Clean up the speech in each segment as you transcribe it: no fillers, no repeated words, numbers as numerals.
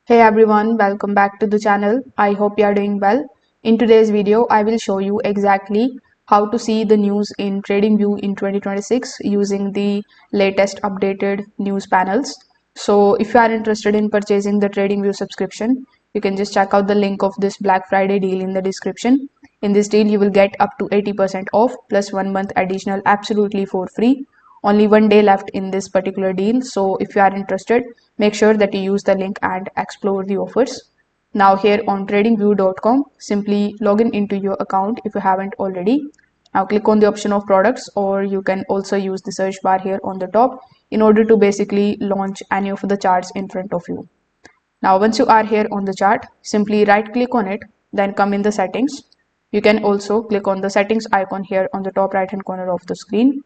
Hey everyone, welcome back to the channel. I hope you are doing well. In today's video, I will show you exactly how to see the news in TradingView in 2026 using the latest updated news panels. So if you are interested in purchasing the TradingView subscription, you can just check out the link of this Black Friday deal in the description. In this deal, you will get up to 80% off plus 1 month additional absolutely for free. Only one day left in this particular deal, so if you are interested, make sure that you use the link and explore the offers. Now here on tradingview.com, simply log in into your account if you haven't already. Now click on the option of products, or you can also use the search bar here on the top in order to basically launch any of the charts in front of you. Now once you are here on the chart, simply right click on it, then come in the settings. You can also click on the settings icon here on the top right hand corner of the screen.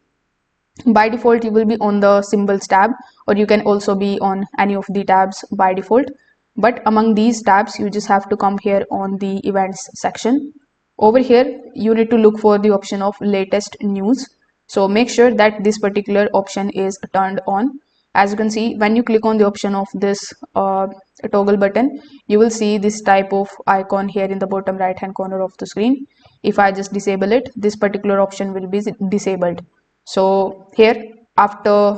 By default, you will be on the symbols tab, or you can also be on any of the tabs by default. But among these tabs, you just have to come here on the events section. Over here, you need to look for the option of latest news. So make sure that this particular option is turned on. As you can see, when you click on the option of this toggle button, you will see this type of icon here in the bottom right hand corner of the screen. If I just disable it, this particular option will be disabled. So here, after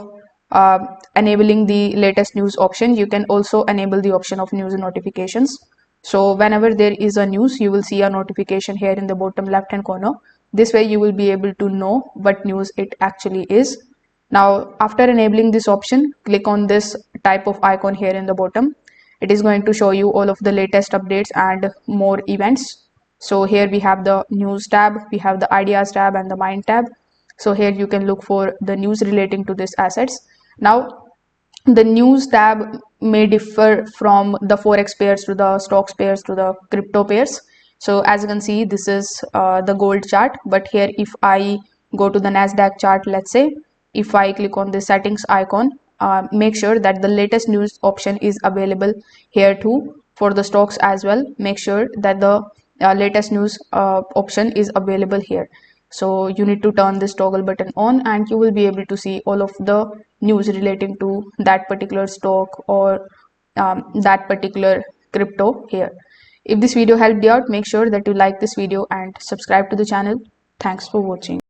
enabling the latest news option, you can also enable the option of news notifications. So whenever there is a news, you will see a notification here in the bottom left hand corner. This way you will be able to know what news it actually is. Now after enabling this option, click on this type of icon here in the bottom. It is going to show you all of the latest updates and more events. So here we have the news tab, we have the ideas tab and the mind tab. So here you can look for the news relating to these assets. Now the news tab may differ from the forex pairs to the stocks pairs to the crypto pairs. So as you can see, this is the gold chart, but here if I go to the Nasdaq chart, let's say, if I click on the settings icon, make sure that the latest news option is available here too. For the stocks as well, make sure that the latest news option is available here. So you need to turn this toggle button on and you will be able to see all of the news relating to that particular stock or that particular crypto here. If this video helped you out, make sure that you like this video and subscribe to the channel. Thanks for watching.